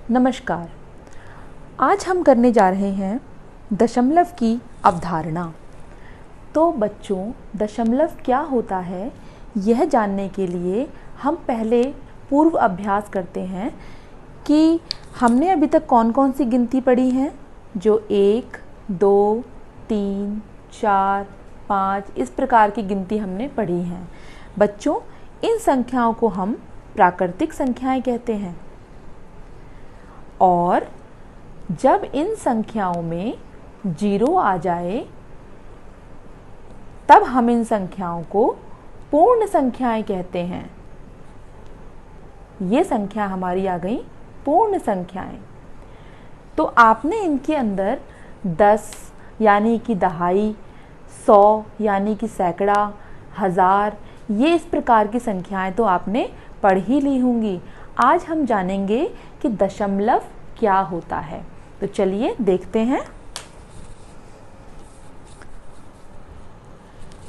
नमस्कार। आज हम करने जा रहे हैं दशमलव की अवधारणा। तो बच्चों, दशमलव क्या होता है यह जानने के लिए हम पहले पूर्व अभ्यास करते हैं कि हमने अभी तक कौन कौन सी गिनती पढ़ी हैं, जो 1, 2, 3, 4, 5 इस प्रकार की गिनती हमने पढ़ी हैं। बच्चों, इन संख्याओं को हम प्राकृतिक संख्याएं कहते हैं और जब इन संख्याओं में 0 आ जाए तब हम इन संख्याओं को पूर्ण संख्याएं कहते हैं। ये संख्या हमारी आ गई पूर्ण संख्याएं। तो आपने इनके अंदर 10 यानी कि दहाई, 100 यानी कि सैकड़ा, 1000 ये इस प्रकार की संख्याएं तो आपने पढ़ ही ली होंगी। आज हम जानेंगे कि दशमलव क्या होता है। तो चलिए देखते हैं।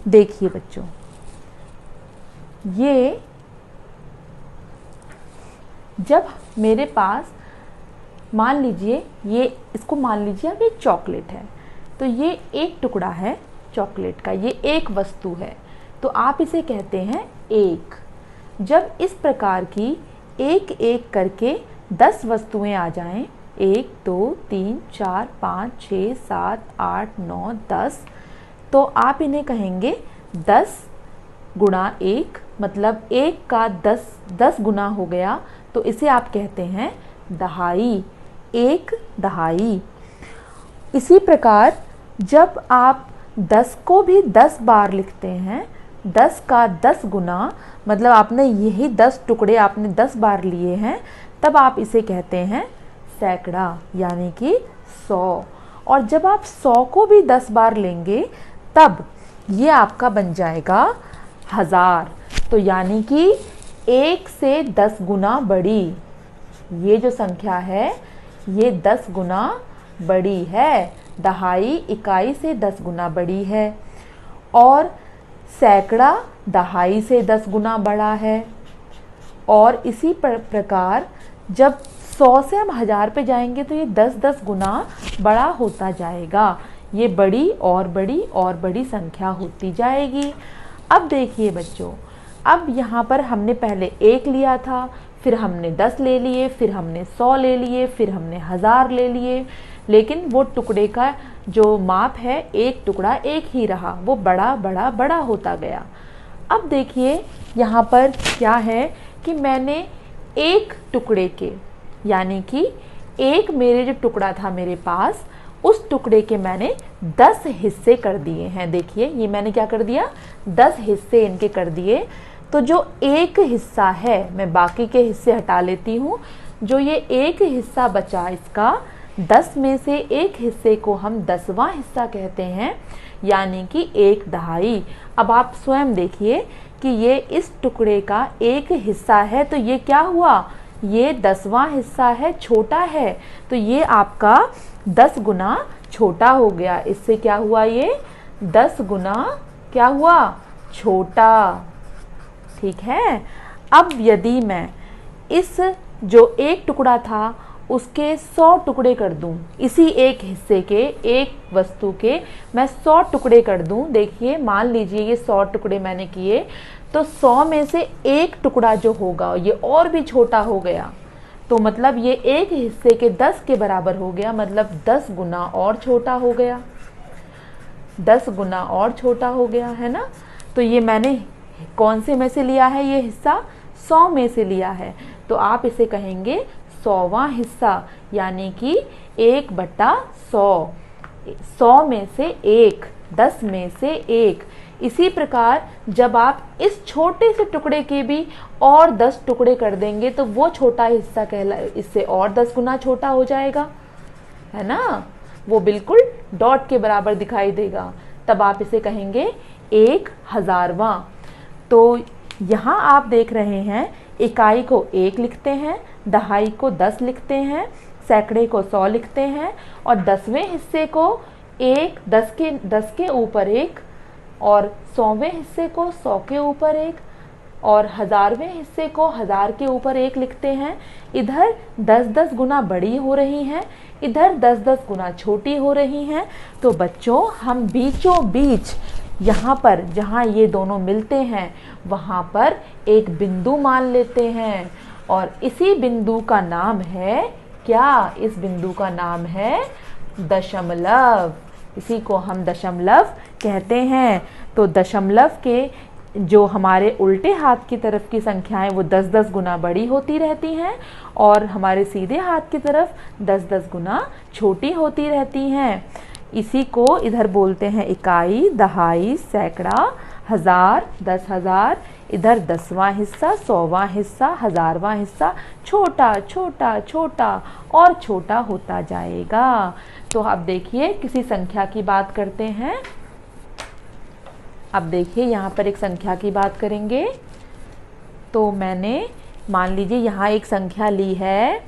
देखिए बच्चों, ये जब मेरे पास मान लीजिए इसको मान लीजिए अब एक चॉकलेट है, तो ये एक टुकड़ा है चॉकलेट का, ये एक वस्तु है, तो आप इसे कहते हैं एक। जब इस प्रकार की एक एक करके 10 वस्तुएं आ जाएं, 1, 2, 3, 4, 5, 6, 7, 8, 9, 10, तो आप इन्हें कहेंगे 10 गुणा 1, मतलब 1 का 10 गुना हो गया, तो इसे आप कहते हैं दहाई, एक दहाई। इसी प्रकार जब आप 10 को भी 10 बार लिखते हैं, 10 का 10 गुना, मतलब आपने यही 10 टुकड़े आपने 10 बार लिए हैं, तब आप इसे कहते हैं सैकड़ा यानी कि 100। और जब आप 100 को भी 10 बार लेंगे तब ये आपका बन जाएगा 1000। तो यानी कि 1 से 10 गुना बड़ी ये जो संख्या है, ये 10 गुना बड़ी है। दहाई इकाई से 10 गुना बड़ी है और सैकड़ा दहाई से 10 गुना बड़ा है। और इसी प्रकार जब 100 से हम 1000 पे जाएंगे तो ये 10-10 गुना बड़ा होता जाएगा। ये बड़ी और बड़ी और बड़ी संख्या होती जाएगी। अब देखिए बच्चों, अब यहाँ पर हमने पहले 1 लिया था, फिर हमने 10 ले लिए, फिर हमने 100 ले लिए, फिर हमने 1000 ले लिए, लेकिन वो टुकड़े का जो माप है, एक टुकड़ा एक ही रहा, वो बड़ा बड़ा बड़ा होता गया। अब देखिए यहाँ पर क्या है कि मैंने एक टुकड़े के, यानी कि एक मेरे जो टुकड़ा था मेरे पास, उस टुकड़े के मैंने 10 हिस्से कर दिए हैं। देखिए ये मैंने क्या कर दिया, 10 हिस्से इनके कर दिए। तो जो एक हिस्सा है, मैं बाकी के हिस्से हटा लेती हूँ, जो ये एक हिस्सा बचा इसका, 10 में से एक हिस्से को हम 10वां हिस्सा कहते हैं, यानी कि एक दहाई। अब आप स्वयं देखिए कि ये इस टुकड़े का एक हिस्सा है, तो ये क्या हुआ, ये 10वां हिस्सा है, छोटा है, तो ये आपका 10 गुना छोटा हो गया। इससे क्या हुआ, ये 10 गुना क्या हुआ, छोटा। ठीक है। अब यदि मैं इस जो एक टुकड़ा था उसके 100 टुकड़े कर दूं, इसी एक हिस्से के, एक वस्तु के मैं 100 टुकड़े कर दूं। देखिए मान लीजिए ये 100 टुकड़े मैंने किए, तो 100 में से एक टुकड़ा जो होगा ये और भी छोटा हो गया, तो मतलब ये एक हिस्से के 10 के बराबर हो गया, मतलब 10 गुना और छोटा हो गया, 10 गुना और छोटा हो गया, है ना। तो ये मैंने कौन से में से लिया है, ये हिस्सा 100 में से लिया है, तो आप इसे कहेंगे 100वां हिस्सा, यानी कि 1/100, 100 में से 1, 10 में से 1। इसी प्रकार जब आप इस छोटे से टुकड़े के भी और 10 टुकड़े कर देंगे तो वो छोटा हिस्सा इससे और 10 गुना छोटा हो जाएगा, है ना, वो बिल्कुल डॉट के बराबर दिखाई देगा। तब आप इसे कहेंगे 1000वां। तो यहाँ आप देख रहे हैं, इकाई को 1 लिखते हैं, दहाई को 10 लिखते हैं, सैकड़े को 100 लिखते हैं, और 10वें हिस्से को 1, 10 के ऊपर 1, और 100वें हिस्से को 100 के ऊपर 1, और 1000वें हिस्से को 1000 के ऊपर 1 लिखते हैं। इधर 10-10 गुना बड़ी हो रही हैं, इधर 10-10 गुना छोटी हो रही हैं। तो बच्चों हम बीचों बीच यहाँ पर जहाँ ये दोनों मिलते हैं वहाँ पर एक बिंदु मान लेते हैं और इसी बिंदु का नाम है क्या? इस बिंदु का नाम है दशमलव। इसी को हम दशमलव कहते हैं। तो दशमलव के जो हमारे उल्टे हाथ की तरफ की संख्याएं वो 10-10 गुना बड़ी होती रहती हैं और हमारे सीधे हाथ की तरफ 10-10 गुना छोटी होती रहती हैं। इसी को इधर बोलते हैं इकाई, दहाई, सैकड़ा, 1000, 10,000। इधर 10वां हिस्सा, 100वां हिस्सा, 1000वां हिस्सा छोटा छोटा छोटा और छोटा होता जाएगा। तो अब देखिए किसी संख्या की बात करते हैं। अब देखिए यहाँ पर एक संख्या की बात करेंगे। तो मैंने मान लीजिए यहाँ एक संख्या ली है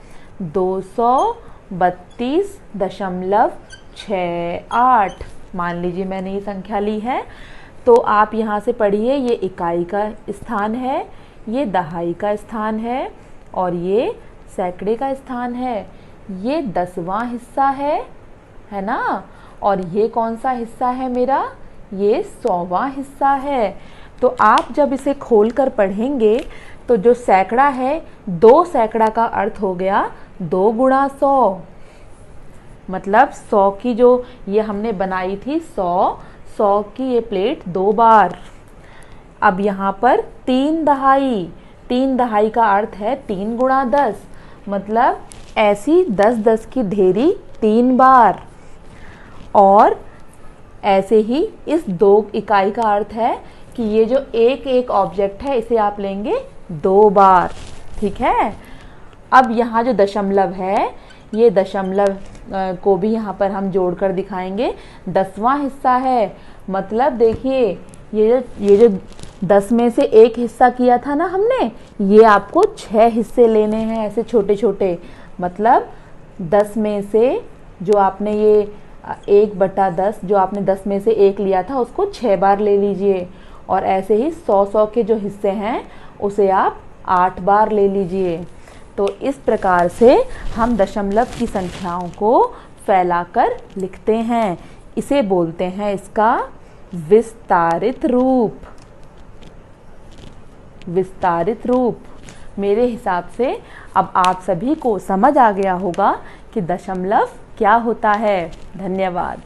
232.68। मान लीजिए मैंने ये संख्या ली है। तो आप यहाँ से पढ़िए, ये इकाई का स्थान है, ये दहाई का स्थान है और ये सैकड़े का स्थान है। ये 10वां हिस्सा है ना? और ये कौन सा हिस्सा है मेरा? ये 100वां हिस्सा है। तो आप जब इसे खोलकर पढ़ेंगे तो जो सैकड़ा है, 2 सैकड़ा का अर्थ हो गया 2 गुणा 100। मतलब 100 की जो ये हमने बनाई थी 100 की ये प्लेट 2 बार। अब यहाँ पर 3 दहाई का अर्थ है 3 गुणा 10। मतलब ऐसी 10-10 की ढेरी 3 बार। और ऐसे ही इस 2 इकाई का अर्थ है कि ये जो एक ऑब्जेक्ट है इसे आप लेंगे 2 बार। ठीक है। अब यहाँ जो दशमलव है, ये दशमलव को भी यहाँ पर हम जोड़कर दिखाएंगे। 10वां हिस्सा है। मतलब देखिए ये जो 10 में से 1 हिस्सा किया था ना हमने, ये आपको 6 हिस्से लेने हैं ऐसे छोटे छोटे। मतलब 10 में से जो आपने ये 1/10 जो आपने 10 में से 1 लिया था उसको 6 बार ले लीजिए। और ऐसे ही 100 के जो हिस्से हैं उसे आप 8 बार ले लीजिए। तो इस प्रकार से हम दशमलव की संख्याओं को फैलाकर लिखते हैं। इसे बोलते हैं इसका विस्तारित रूप। विस्तारित रूप। मेरे हिसाब से अब आप सभी को समझ आ गया होगा कि दशमलव क्या होता है। धन्यवाद।